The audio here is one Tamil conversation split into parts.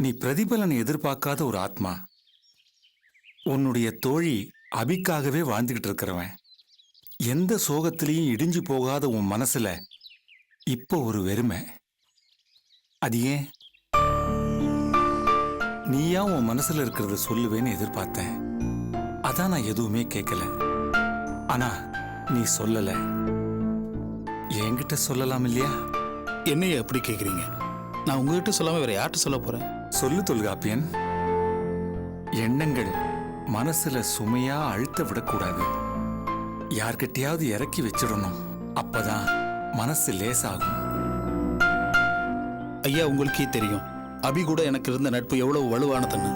நீ பிரதிபலனை எதிர்பார்க்காத ஒரு ஆத்மா. உன்னுடைய தோழி அபிக்காகவே வாழ்ந்துகிட்டு இருக்கிறவன். எந்த சோகத்திலையும் இடிஞ்சு போகாத உன் மனசுல இப்போ ஒரு வெறுமை. அது ஏன்? நீயா உன் மனசுல இருக்கிறத சொல்லுவேன்னு எதிர்பார்த்தேன். அதான் நான் எதுவுமே கேட்கல. ஆனா நீ சொல்லல. என்கிட்ட சொல்லலாம் இல்லையா? என்னைய எப்படி கேக்குறீங்க? நான் உங்ககிட்ட சொல்லாம வேற யார்கிட்ட சொல்ல போறேன்? சொல்லு தொல்காப்பியன். எண்ணங்கள் மனசுல சுமையா அழுத்த விடக்கூடாது. யார்கிட்டயாவது இறக்கி வச்சிடணும். அப்பதான் மனசு லேசாகும். ஐயா, உங்களுக்கே தெரியும் அபி கூட எனக்கு இருந்த நட்பு எவ்வளவு வலுவானதுன்னு.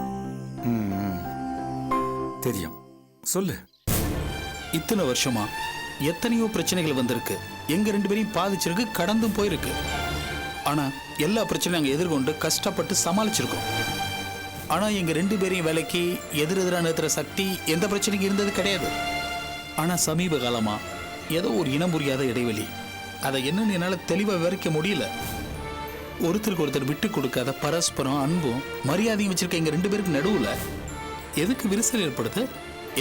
தெரியும், சொல்லு. இத்தனை வருஷமா எத்தனையோ பிரச்சனைகள் வந்திருக்கு, எங்க 2 பேரையும் பாதிச்சிருக்கு, கடந்தும் போயிருக்கு. ஆனா எல்லா பிரச்சனையும் நாங்க எதிர்கொண்டு கஷ்டப்பட்டு சமாளிச்சிருக்கோம். ஆனா எங்க 2 பேரையும் வேலைக்கு எதிரெதிரா நிறுத்துற சக்தி எந்த பிரச்சனைக்கு இருந்தது கிடையாது. ஆனா சமீப காலமா ஏதோ ஒரு இனம் புரியாத இடைவெளி, அதை என்னன்னு என்னால தெளிவா விவரிக்க முடியல. ஒருத்தருக்கு ஒருத்தர் விட்டு கொடுக்காத பரஸ்பரம் அன்பும் மரியாதையும் வச்சிருக்க எங்க 2 பேருக்கு நடுவுல எதுக்கு விரிசல் ஏற்படுது?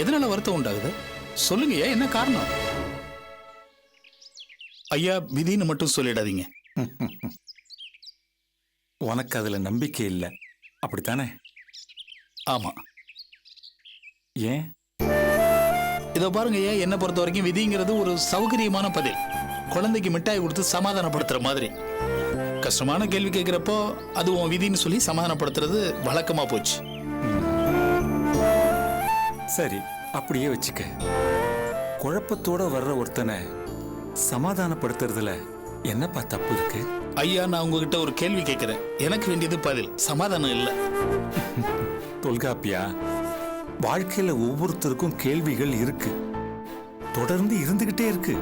எதனால வருத்தம் உண்டாகுது? சொல்லுங்க, என்ன காரணம்? ஐயா, விதின்னு மட்டும் சொல்லிடாதீங்க. உனக்கு அதுல நம்பிக்கை இல்லை, அப்படித்தானே? ஆமா. ஏன்? இதோ பாருங்க ஐயா, என்னை பொறுத்த வரைக்கும் விதிங்கிறது ஒரு சௌகரியமான பதில். குழந்தைக்கு மிட்டாய் கொடுத்து சமாதானப்படுத்துற மாதிரி. கஷ்டமான கேள்வி கேட்கிறப்போ அது உன் விதின்னு சொல்லி சமாதானப்படுத்துறது வழக்கமா போச்சு. சரி, அப்படியே வச்சுக்க. குழப்பத்தோட வர்ற ஒருத்தனை சமாதானப்படுத்துறதுல என்னப்பா தப்பு இருக்கு? ஐயா, நான் உங்ககிட்ட ஒரு கேள்வி கேட்கிறேன். எனக்கு வேண்டியது பதில், சமாதானம் இல்லை. தொல்காப்பியா, வாழ்க்கையில ஒவ்வொருத்தருக்கும் கேள்விகள் இருக்கு, தொடர்ந்து இருந்துகிட்டே இருக்கு.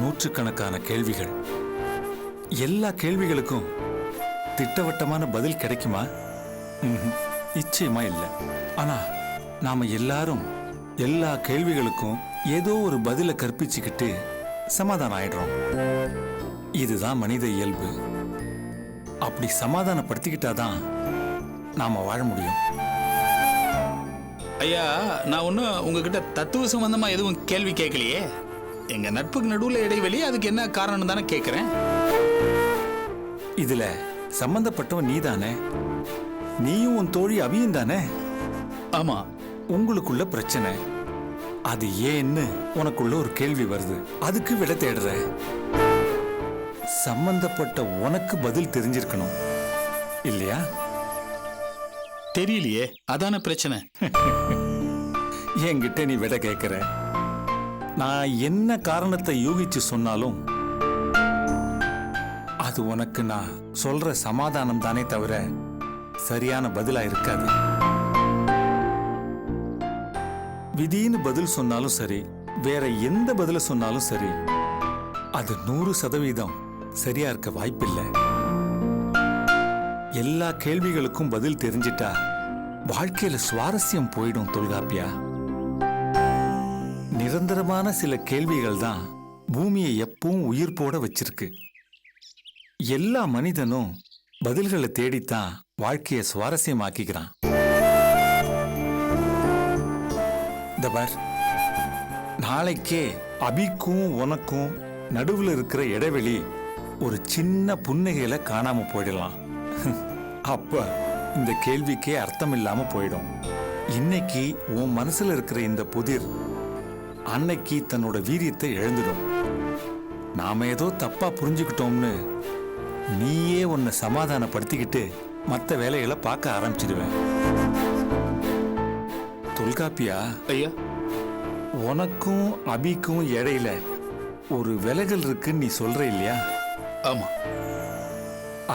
நூற்றுக்கணக்கான கேள்விகள். எல்லா கேள்விகளுக்கும் திட்டவட்டமான பதில் கிடைக்குமா? நிச்சயமா இல்லை. ஆனா நாம எல்லாரும் எல்லா கேள்விகளுக்கும் ஏதோ ஒரு பதிலை கற்பிச்சுக்கிட்டு சமாதானம் ஆயிடுறோம். இதுதான் மனித இயல்பு. அப்படி சமாதானப்படுத்திக்கிட்டாதான் நாம வாழ முடியும். ஐயா, நான் ஒன்னும் உங்ககிட்ட தத்துவ சம்பந்தமா எதுவும் கேள்வி கேட்கலையே. எங்க நட்புக்கு நடுவுல இடைவெளி, அதுக்கு என்ன காரணம் தானே கேட்கிறேன். இதுல சம்பந்தப்பட்டவன் நீதானே? நீயும் உன் தோழி அபியும் தானே? ஆமா. உங்களுக்குள்ள பிரச்சனை, அது ஏன்னு உனக்குள்ள ஒரு கேள்வி வருது. அதுக்கு விட தேடுற. சம்பந்தப்பட்ட உனக்கு பதில் தெரிஞ்சிருக்கணும் இல்லையா? தெரியலையே, அதான பிரச்சனை. என்கிட்ட நீ விட கேட்கிற. நான் என்ன காரணத்தை யூகிச்சு சொன்னாலும் அது உனக்கு நான் சொல்ற சமாதானம் தானே தவிர சரியான பதிலா இருக்காது. விதின்னு பதில் சொன்னாலும் சரி, வேற எந்த பதில சொன்னாலும் சரி, அது 100% சரியா இருக்க வாய்ப்பில்லை. எல்லா கேள்விகளுக்கும் பதில் தெரிஞ்சிட்டா வாழ்க்கையில சுவாரஸ்யம் போயிடும் தொல்காப்பியா. நிரந்தரமான சில கேள்விகள் தான் பூமியை எப்பவும் உயிர் போட வச்சிருக்கு. எல்லா மனிதனும் பதில்களை தேடித்தான் வாழ்க்கையை சுவாரஸ்யமாக்கிக்கிறான். தபார், நாளைக்கே அபிக்கும் உனக்கும் நடுவில் இருக்கிற இடைவெளி ஒரு சின்ன புன்னகையில காணாம போயிடலாம். அப்ப இந்த கேள்விக்கே அர்த்தம் இல்லாம போயிடும். இன்னைக்கு உன் மனசுல இருக்கிற இந்த புதிர் அன்னைக்கு தன்னோட வீரியத்தை இழந்துடும். நாம ஏதோ தப்பா புரிஞ்சுக்கிட்டோம்னு நீயே உன்னை சமாதானப்படுத்திக்கிட்டு மற்ற வேலைகளை பார்க்க ஆரம்பிச்சிடுவேன். தொல்காப்பியா, ஐயா, உனக்கும் அபிக்கும் இடையில ஒரு விலகல் இருக்குன்னு நீ சொல்ற இல்லையா? ஆமா.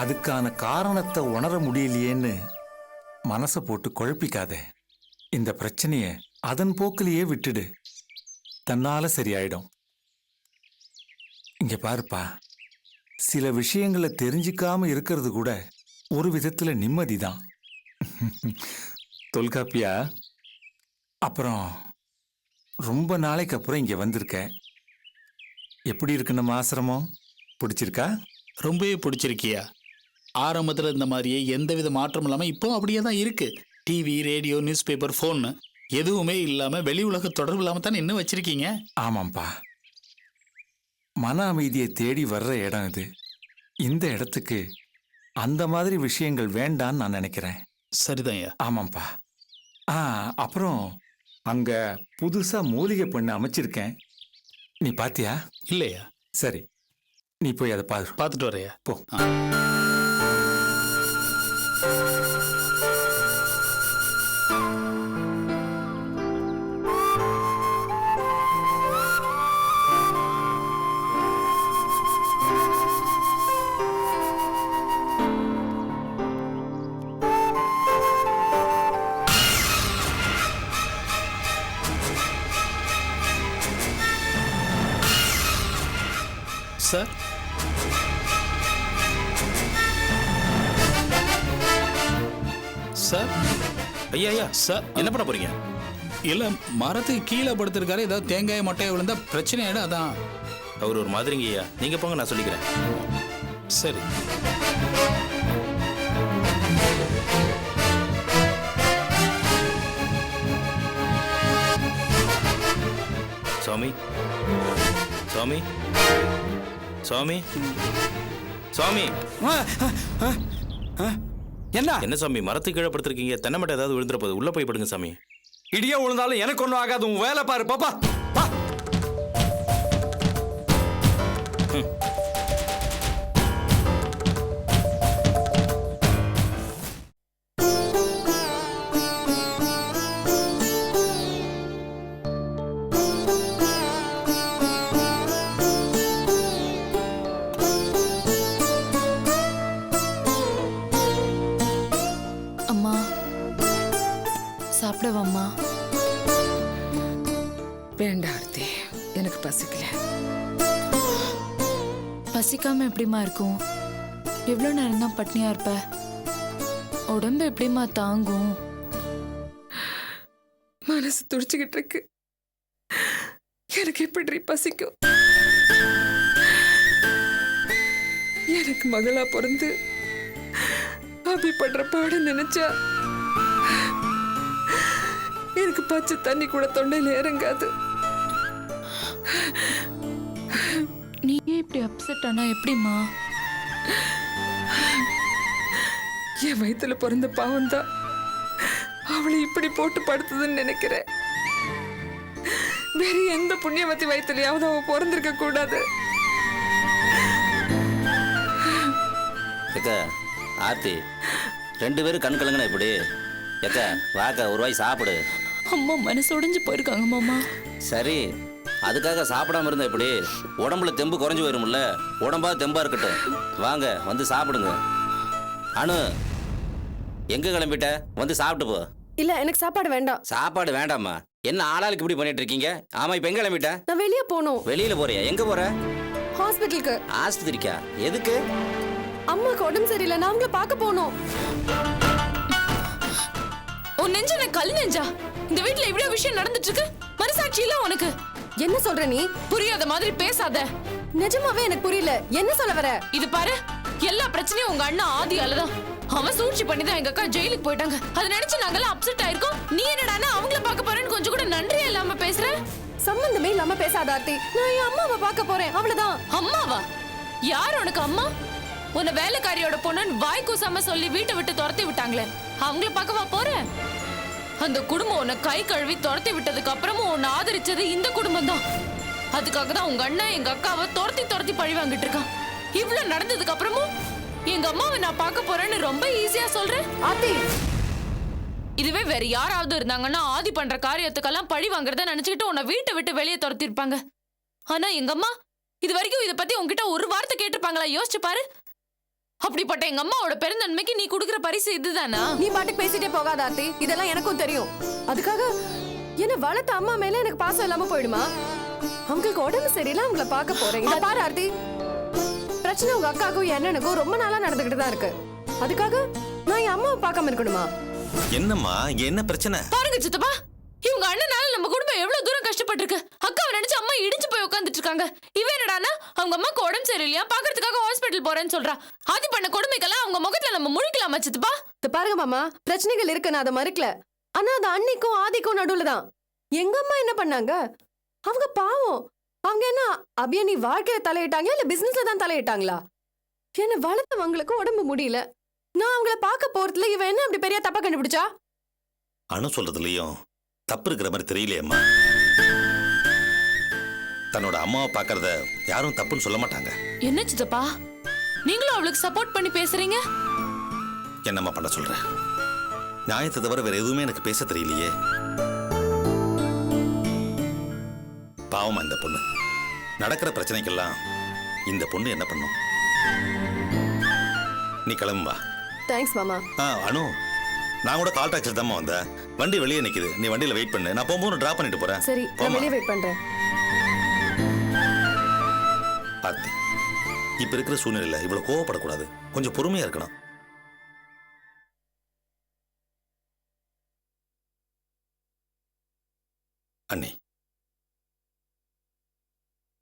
அதுக்கான காரணத்தை உணர முடியலையேன்னு மனசை போட்டு குழப்பிக்காத. இந்த பிரச்சனைய அதன் போக்கிலேயே விட்டுடு, தன்னால சரியாயிடும். இங்க பாருப்பா, சில விஷயங்களை தெரிஞ்சுக்காம இருக்கிறது கூட ஒரு விதத்துல நிம்மதிதான். தொல்காப்பியா, அப்புறம் ரொம்ப நாளைக்கு அப்புறம் இங்க வந்திருக்க. எப்படி இருக்கு நம்ம ஆசிரமம்? பிடிச்சிருக்கா? ரொம்பவே பிடிச்சிருக்கியா. ஆரம்பத்தில் இந்த மாதிரியே எந்தவித மாற்றம் இல்லாமல் இப்போ அப்படியே தான் இருக்கு. டிவி, ரேடியோ, நியூஸ் பேப்பர், ஃபோன்னு எதுவுமே இல்லாமல் வெளி உலக தொடர்பு இல்லாமல் தானே இன்னும் வச்சிருக்கீங்க. ஆமாம்ப்பா, மன அமைதியை தேடி வர்ற இடம் இது. இந்த இடத்துக்கு அந்த மாதிரி விஷயங்கள் வேண்டான்னு நான் நினைக்கிறேன். சரிதான் ஐயா. ஆமாம்ப்பா. அப்புறம் அங்க புதுசா மூலிகை பண்ண அமைச்சிருக்கேன். நீ பாத்தியா? இல்லையா? சரி, நீ போய் அதை பாரு. பார்த்துட்டு வரையா? போ. சார், சார், ஐயா ஐயா சார், என்ன பண்ண போறீங்க? இல்லை, மரத்துக்கு கீழே படுத்திருக்காரு. ஏதாவது தேங்காய் மட்டையை விழுந்தா பிரச்சனை ஆயிடும், அதான். அவர் ஒரு மாதிரிங்க ஐயா, நீங்க போங்க, நான் சொல்லிக்கிறேன். சரி. சுவாமி, சுவாமி, சுவாமி, சுவாமி. என்ன என்ன சாமி மரத்துக்கு கீழே படுத்திருக்கீங்க? தென்னை மட்டை ஏதாவது விழுந்துற போது உள்ள போய் படுங்க சாமி. இடியே விழுந்தாலும் எனக்கு ஒன்றும் ஆகாது. உன் வேலை பாரு பாப்பா. வா. அம்மா, சாப்பிடவாம்மா? வேண்டாம் ஆர்த்தி, எனக்கு பசிக்கல. பசிக்காம எப்படிம்மா இருக்கும்? எவ்வளோ நேரம் தான் பட்னியா இருப்ப? உடம்பு எப்படிம்மா தாங்கும்? மனசு துடிச்சுக்கிட்டு இருக்கு. எனக்கு எப்படி பசிக்கும்? எனக்கு மகளா பிறந்து அபி படுற பாடம் நினைச்சா எனக்கு பச்சை தண்ணி கூட தொண்டையில இறங்காது. நீயே இப்படி அப்செட் ஆனா எப்படிம்மா? என் வயித்துல பிறந்த பாவம் தான் அவளை இப்படி போட்டு படுத்துதுன்னு நினைக்கிறேன். வேற எந்த புண்ணியவத்தி வயிற்றுலயாவது அவ பிறந்திருக்க கூடாது. எக்க ஆர்த்தி, 2 பேரும் கண் கலங்கின இப்படி. எக்க வாக்க ஒரு வாய் சாப்பிடு. அம்மா மனசு உடைஞ்சு போயிருக்காங்க மாமா. சரி, அதுக்காக சாப்பிடாம இருந்தா எப்படி? உடம்புல தெம்பு குறைஞ்சு போயிரும்ல. உடம்பா தெம்பா இருக்கட்டும். வாங்க வந்து சாப்பிடுங்க. அனு, எங்க கிளம்பிட்ட? வந்து சாப்பிட்டு போ. இல்ல, எனக்கு சாப்பாடு வேண்டாம். சாப்பாடு வேண்டாமா? என்ன ஆளாளுக்கு இப்படி பண்ணிட்டு இருக்கீங்க? ஆமா, இப்ப எங்க கிளம்பிட்ட? நான் வெளியே போகணும். வெளியில போறியா? எங்க போற? ஹாஸ்பிட்டலுக்கு. ஆஸ்பத்திரிக்கா? எதுக்கு? அம்மாக்கு உடம்பு சரியில்லை, நான் அவங்கள பார்க்க போகணும். உன் நெஞ்ச நான் கல் நெஞ்சா? இந்த வீட்ல இவ்வளவு விஷயம் நடந்துட்டு இருக்கு, மனசாட்சி இல்ல உனக்கு? என்ன சொல்ற நீ? புரியாத மாதிரி பேசாத. நிஜமாவே எனக்கு புரியல, என்ன சொல்ல வர? இது பாரு, எல்லா பிரச்சனையும் உங்க அண்ணா ஆதியால தான். அவன் சூழ்ச்சி பண்ணி தான் எங்க அக்கா ஜெயிலுக்கு போயிட்டாங்க. அதை நினைச்சு நாங்கெல்லாம் அப்செட் ஆயிருக்கோம். நீ என்னடானா அவங்கள பார்க்க போறேன்னு கொஞ்சம் கூட நன்றியே இல்லாம பேசுற? சம்பந்தமே இல்லாம பேசாத ஆர்த்தி. நான் என் அம்மாவை பார்க்க போறேன், அவ்வளவுதான். அம்மாவா? யார் உனக்கு அம்மா? உன்னை வேலைக்காரியோட பொண்ணுன்னு வாய் கூசாம சொல்லி வீட்டை விட்டு துரத்தி விட்டாங்களே, அவங்கள பார்க்கவா போற? அந்த குடும்பம் உன்னை கை கழுவி துரத்தி விட்டதுக்கு அப்புறமும் உன்னை ஆதரிச்சது இந்த குடும்பம் தான். அதுக்காக தான் உங்க அண்ணன் எங்க அக்காவை துரத்தி துரத்தி பழி வாங்கிட்டு இருக்கான். இவ்வளவு நடந்ததுக்கு அப்புறமும் எங்க அம்மாவை நான் பார்க்க போறேன்னு ரொம்ப ஈஸியா சொல்றேன். ஆர்த்தி, இதுவே வேற யாராவது இருந்தாங்கன்னா ஆதி பண்ற காரியத்துக்கெல்லாம் பழி வாங்குறத நினைச்சுக்கிட்டு உன்னை வீட்டை விட்டு வெளியே துரத்தி இருப்பாங்க. ஆனா எங்க அம்மா இது வரைக்கும் இதை பத்தி உன்கிட்ட ஒரு வார்த்தை கேட்டிருப்பாங்களா? யோசிச்சு பாரு. அப்படிப்பட்ட எங்க அம்மாவோட பெருந்தன்மைக்கு நீ கொடுக்குற பரிசு இதுதானா? நீ பாட்டுக்கு பேசிட்டே போகாத ஆர்த்தி. இதெல்லாம் எனக்கும் தெரியும். அதுக்காக என்ன வளர்த்த அம்மா மேல எனக்கு பாசம் இல்லாம போயிடுமா? அவங்களுக்கு உடம்பு சரியில்லை, அவங்கள பார்க்க போறேன். இத பாரு ஆர்த்தி, பிரச்சனை உங்க அக்காவுக்கும் என்னனுக்கும் ரொம்ப நாளா நடந்துகிட்டு தான் இருக்கு. அதுக்காக நான் என் அம்மாவை பார்க்காம இருக்கணுமா? என்னம்மா, இங்க என்ன பிரச்சனை? பாருங்க சித்தப்பா, இவங்க அண்ணனால நம்ம குடும்பம் எவ்வளவு தூரம் கஷ்டப்பட்டிருக்கு. அக்காவை நினைச்சு அம்மா இடிச்சு போய் உட்காந்துட்டு இருக்காங்க. இவன் என்னடானா அவங்க அம்மாக்கு உடம்பு சரியில்லையா, பாக்குறதுக்காக ஹாஸ்பிட்டல் போறேன்னு சொல்றா. ஆதி பண்ண கொடுமைக்கெல்லாம் அவங்க முகத்துல நம்ம முழிக்கலாம் சித்தப்பா. இது பாருங்க மாமா, பிரச்சனைகள் இருக்கு, நான் அதை மறுக்கல. ஆனா அது அன்னிக்கும் ஆதிக்கும் நடுவுல தான். எங்க அம்மா என்ன பண்ணாங்க? அவங்க பாவம். அவங்க என்ன அபியா நீ வாழ்க்கையில தலையிட்டாங்க இல்ல பிசினஸ்ல தான் தலையிட்டாங்களா? என்ன வளர்த்தவங்களுக்கு உடம்பு முடியல, நான் அவங்கள பார்க்க போறதுல இவன் என்ன அப்படி பெரிய தப்பா கண்டுபிடிச்சா? அணு சொல்றதுலயும் தப்பு இருக்கிற மாதிரி தெரியலையம்மா. தன்னோட அம்மாவை பார்க்கறத யாரும் தப்புன்னு சொல்ல மாட்டாங்க. என்ன சித்தப்பா நீங்களும் அவளுக்கு சப்போர்ட் பண்ணி பேசுறீங்க? என்னம்மா பண்ண சொல்ற? நியாயத்தை தவிர வேற எதுவுமே எனக்கு பேச தெரியலையே. பாவமா இந்த பொண்ணு. நடக்கிற பிரச்சனைக்கெல்லாம் இந்த பொண்ணு என்ன பண்ணும்? நீ கிளம்புவா. தேங்க்ஸ் மாமா. அனு, நான் கூட கால் டாக்ஸில தான் வந்தேன். வண்டி வெளியே நிக்குது, நீ வண்டியில வெயிட் பண்ணு. நான் போகும்போது டிராப் பண்ணிட்டு போறேன். சரி, நான் வெளியே வெயிட் பண்றேன். ஆர்த்தி, இப்ப இருக்கிற சூழ்நிலையில இவ்வளவு கோவப்படக்கூடாது. கொஞ்சம் பொறுமையா இருக்கணும். அண்ணி,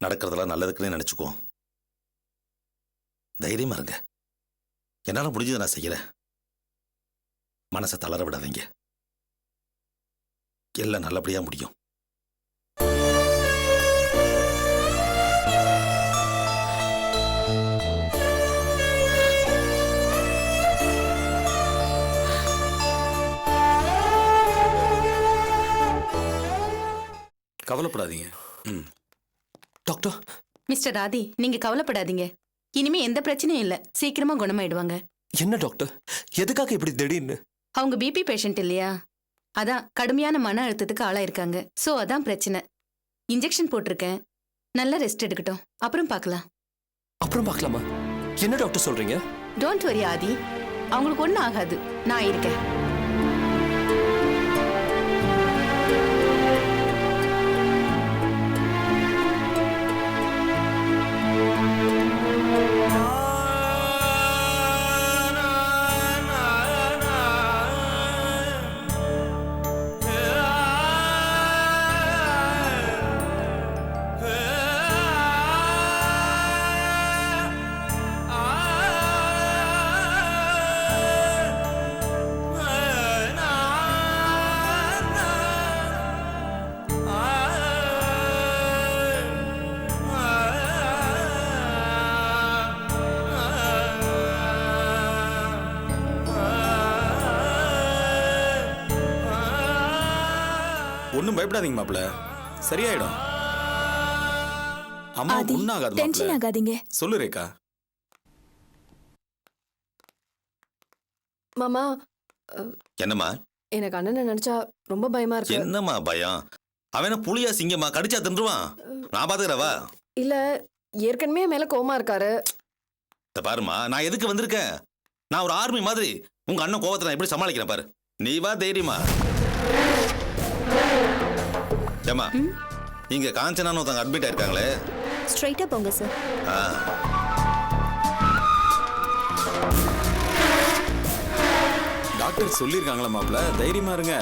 நடக்கிறதெல்லாம் நல்லதுக்குன்னு நினைச்சுக்குவோம். தைரியமா இருங்க. என்னால முடிஞ்சதை நான் செய்யறேன். மனசை தளர விடாதீங்க. எல்லாம் நல்லபடியா முடியும். கவலைப்படாதீங்க. டாக்டர், மிஸ்டர் ராதி, நீங்க கவலைப்படாதீங்க. இனிமே எந்த பிரச்சனையும் இல்ல, சீக்கிரமா குணமாயிடுவாங்க. என்ன டாக்டர், எதுக்காக இப்படி திடீர்னு? அவங்க பிபி பேஷண்ட் இல்லையா, அதான் கடுமையான மன அழுத்தத்துக்கு ஆளாயிருக்காங்க. சோ அதான் பிரச்சனை. இன்ஜெக்ஷன் போட்டிருக்கேன், நல்லா ரெஸ்ட் எடுக்கட்டும், அப்புறம் பார்க்கலாம். அப்புறம் பார்க்கலாமா? என்ன டாக்டர் சொல்றீங்க? டோன்ட் வரி ஆதி, அவங்களுக்கு ஒன்றும் ஆகாது, நான் இருக்கேன். ஒன்றும் பயப்படாதீங்க மாப்பிள்ள, சரியாயிடும். அம்மா ஒன்றாகாது. டென்ஷன் ஆகாதீங்க. சொல்லு ரேகா. மாமா, என்னம்மா? எனக்கு அண்ணனை நினைச்சா ரொம்ப பயமா இருக்கு. என்னம்மா பயம்? அவன புளியா சிங்கம்மா, கடிச்சா தின்றுவான். நான் பாத்துக்கிறவா? இல்ல, ஏற்கனவே மேல கோவமா இருக்காரு. பாருமா, நான் எதுக்கு வந்திருக்கேன்? நான் ஒரு ஆர்மி மாதிரி. உங்க அண்ணன் கோவத்தை நான் எப்படி சமாளிக்கிறேன் பாரு. நீ வா தைரியமா. ஏமா, இங்க காஞ்சனான்னு ஒருத்தங்க அட்மிட் ஆயிருக்காங்களே. ஸ்ட்ரைட்டா போங்க சார். டாக்டர் சொல்லியிருக்காங்களா மாப்பிள்ள? தைரியமா இருங்க.